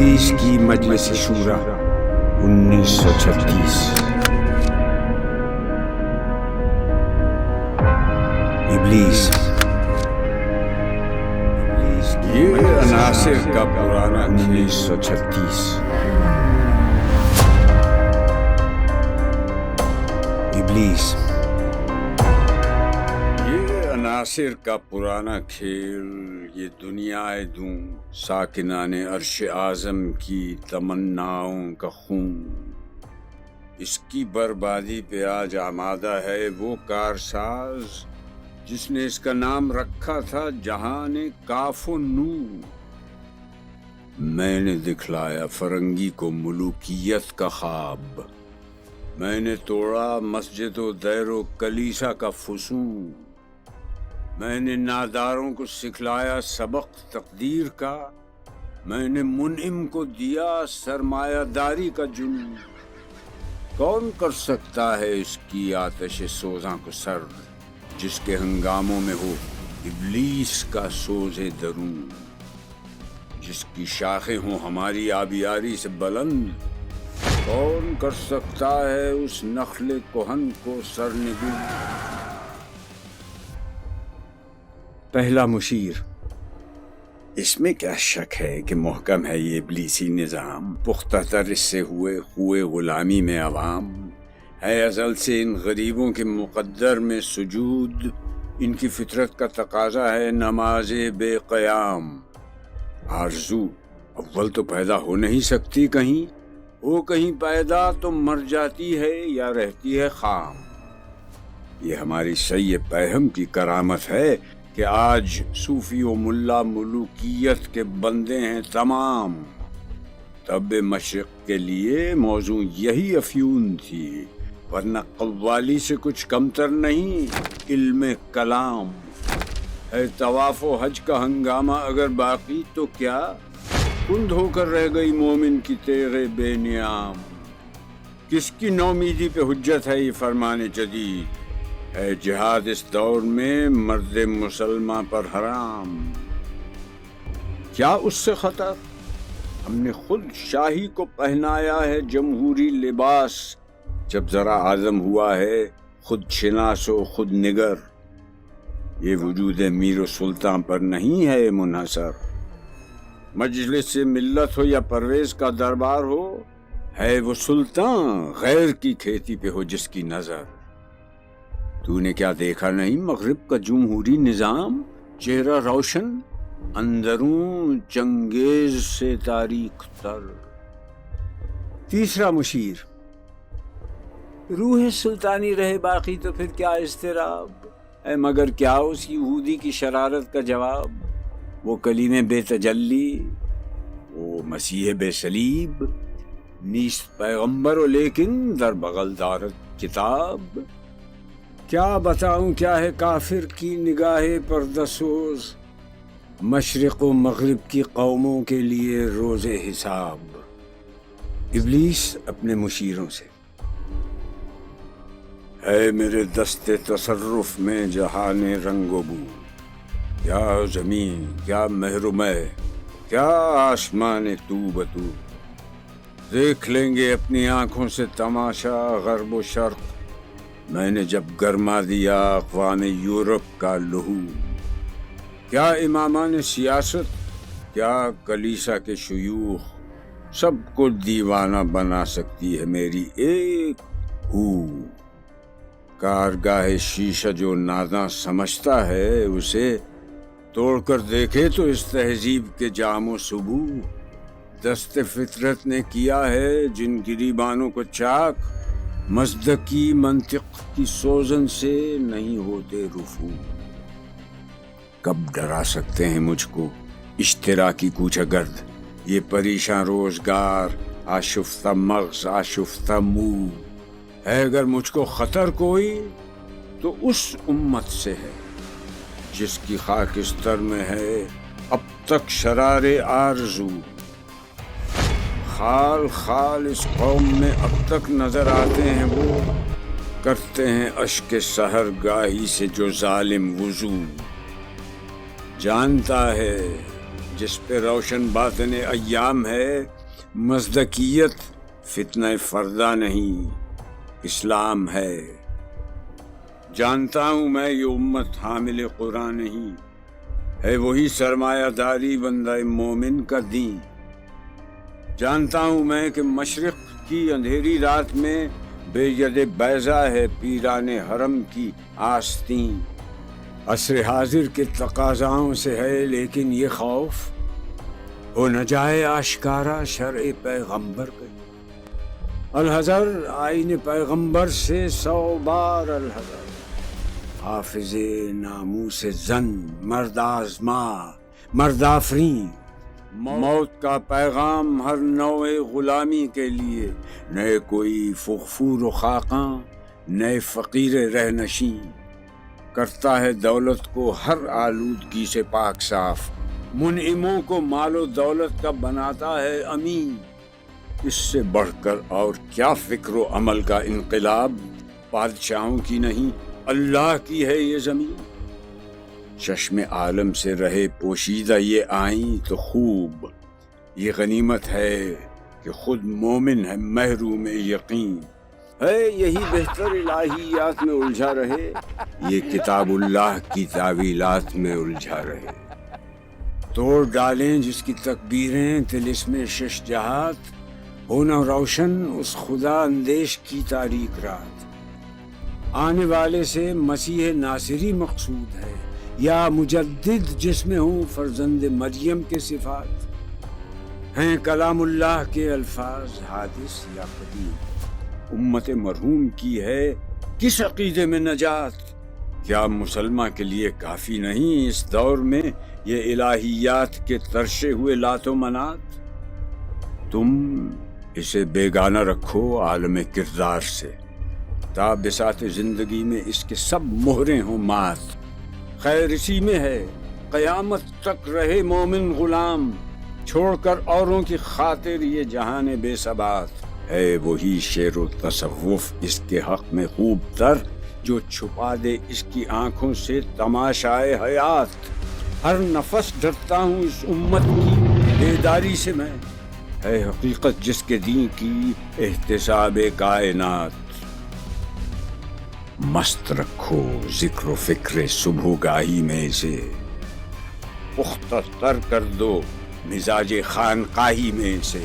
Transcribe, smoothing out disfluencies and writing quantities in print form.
ابلیس کی مجلس شورا 1936۔ ابلیس یہ عناصر کا پرانا 1936۔ ابلیس عناصر کا پرانا کھیل، یہ دنیا دوں ساکنان عرش اعظم کی تمناؤں کا خون، اس کی بربادی پہ آج آمادہ ہے وہ کارساز جس نے اس کا نام رکھا تھا جہان کاف و نور۔ میں نے دکھلایا فرنگی کو ملوکیت کا خواب، میں نے توڑا مسجد و دیر و کلیسا کا فسون، میں نے ناداروں کو سکھلایا سبق تقدیر کا، میں نے منعم کو دیا سرمایہ داری کا جنون۔ کون کر سکتا ہے اس کی آتش سوزاں کو سرد، جس کے ہنگاموں میں ہو ابلیس کا سوز درون، جس کی شاخیں ہوں ہماری آبیاری سے بلند؟ کون کر سکتا ہے اس نخل کہن کو سرنگوں؟ پہلا مشیر۔ اس میں کیا شک ہے کہ محکم ہے یہ ابلیسی نظام، پختہ تر اس سے ہوئے غلامی میں عوام ہے، ازل سے ان غریبوں کے مقدر میں سجود، ان کی فطرت کا تقاضا ہے نماز بے قیام۔ آرزو اول تو پیدا ہو نہیں سکتی، کہیں ہو کہیں پیدا تو مر جاتی ہے یا رہتی ہے خام۔ یہ ہماری سعی پیہم کی کرامت ہے کہ آج صوفی و ملا ملوکیت کے بندے ہیں تمام۔ طب مشرق کے لیے موضوع یہی افیون تھی، ورنہ قوالی سے کچھ کمتر نہیں علم کلام ہے۔ طواف و حج کا ہنگامہ اگر باقی تو کیا کند ہو کر رہ گئی مومن کی تیغ بے نیام؟ کس کی نومیدی پہ حجت ہے یہ فرمان جدید؟ ہے جہاد اس دور میں مرد مسلمان پر حرام۔ کیا اس سے خطر؟ ہم نے خود شاہی کو پہنایا ہے جمہوری لباس، جب ذرا عزم ہوا ہے خود شناس و خود نگر۔ یہ وجود میر و سلطان پر نہیں ہے منحصر، مجلس ملت ہو یا پرویز کا دربار ہو، ہے وہ سلطان غیر کی کھیتی پہ ہو جس کی نظر۔ تو نے کیا دیکھا نہیں مغرب کا جمہوری نظام، چہرہ روشن اندروں چنگیز سے تاریخ تر۔ تیسرا مشیر۔ روح سلطانی رہے باقی تو پھر کیا اضطراب ہے، مگر کیا اس یہودی کی شرارت کا جواب؟ وہ کلیم بے تجلی، وہ مسیح بے صلیب، نیست پیغمبر و لیکن در بغل دارت کتاب۔ کیا بتاؤں کیا ہے کافر کی نگاہ پردہ سوز، مشرق و مغرب کی قوموں کے لیے روز حساب۔ ابلیس اپنے مشیروں سے۔ ہے میرے دست تصرف میں جہان رنگ و بو، کیا زمین کیا محرومے کیا آسمان تو بتو، دیکھ لیں گے اپنی آنکھوں سے تماشا غرب و شرق، میں نے جب گرما دیا اقوام یورپ کا لہو۔ کیا امامان سیاست کیا کلیسا کے شیوخ، سب کو دیوانہ بنا سکتی ہے میری ایک ہو۔ کارگاہ شیشہ جو ناداں سمجھتا ہے، اسے توڑ کر دیکھے تو اس تہذیب کے جام و سبو۔ دست فطرت نے کیا ہے جن گریبانوں کو چاک، مزدکی منطق کی سوزن سے نہیں ہوتے رفو۔ کب ڈرا سکتے ہیں مجھ کو اشتراکی کوچہ گرد، یہ پریشاں روزگار آشفتہ مغز آشفتہ منہ ہے؟ اگر مجھ کو خطر کوئی تو اس امت سے ہے جس کی خاکستر میں ہے اب تک شرار آرزو۔ خال خال اس قوم میں اب تک نظر آتے ہیں وہ، کرتے ہیں اشک سحر گاہی سے جو ظالم وضو۔ جانتا ہے جس پہ روشن باطن ایام ہے، مصداقیت فتنہ فردہ نہیں اسلام ہے۔ جانتا ہوں میں یہ امت حامل قرآن نہیں، ہے وہی سرمایہ داری بندہ مومن کا دین۔ جانتا ہوں میں کہ مشرق کی اندھیری رات میں بے ید بیضا ہے پیران حرم کی آستین۔ عصر حاضر کے تقاضاؤں سے ہے لیکن یہ خوف ہو نہ جائے آشکارا شرع پیغمبر کے۔ الحذر آئین پیغمبر سے 100 بار الحذر، حافظ ناموس زن مرد آزما مرد آفرین۔ موت کا پیغام ہر نوع غلامی کے لیے، نئے کوئی فغفور و خاقاں نئے فقیر رہ نشین۔ کرتا ہے دولت کو ہر آلودگی سے پاک صاف، منعموں کو مال و دولت کا بناتا ہے امین۔ اس سے بڑھ کر اور کیا فکر و عمل کا انقلاب، بادشاہوں کی نہیں اللہ کی ہے یہ زمین۔ چشم عالم سے رہے پوشیدہ یہ آئیں تو خوب، یہ غنیمت ہے کہ خود مومن ہے محروم یقین۔ ہے یہی بہتر الہیات میں الجھا رہے، یہ کتاب اللہ کی تعویلات میں الجھا رہے۔ توڑ ڈالیں جس کی تکبیریں طلسم شش جہات، ہونا روشن اس خدا اندیش کی تاریک رات۔ آنے والے سے مسیح ناصری مقصود ہے، یا مجدد جس میں ہوں فرزند مریم کے صفات۔ ہیں کلام اللہ کے الفاظ حادث یا قدیم، امت مرحوم کی ہے کس عقیدے میں نجات؟ کیا مسلمہ کے لیے کافی نہیں اس دور میں یہ الہیات کے ترشے ہوئے لات و منات؟ تم اسے بیگانہ رکھو عالم کردار سے، تا بساط زندگی میں اس کے سب مہریں ہوں مات۔ خیر اسی میں ہے قیامت تک رہے مومن غلام، چھوڑ کر اوروں کی خاطر یہ جہان بے ثبات۔ ہے وہی شعر و تصوف اس کے حق میں خوب تر، جو چھپا دے اس کی آنکھوں سے تماشائے حیات۔ ہر نفس ڈرتا ہوں اس امت کی بیداری سے میں، ہے حقیقت جس کے دین کی احتساب کائنات۔ مست رکھو ذکر و فکر صبح گاہی میں سے، پختہ تر کر دو مزاج خانقاہی میں سے۔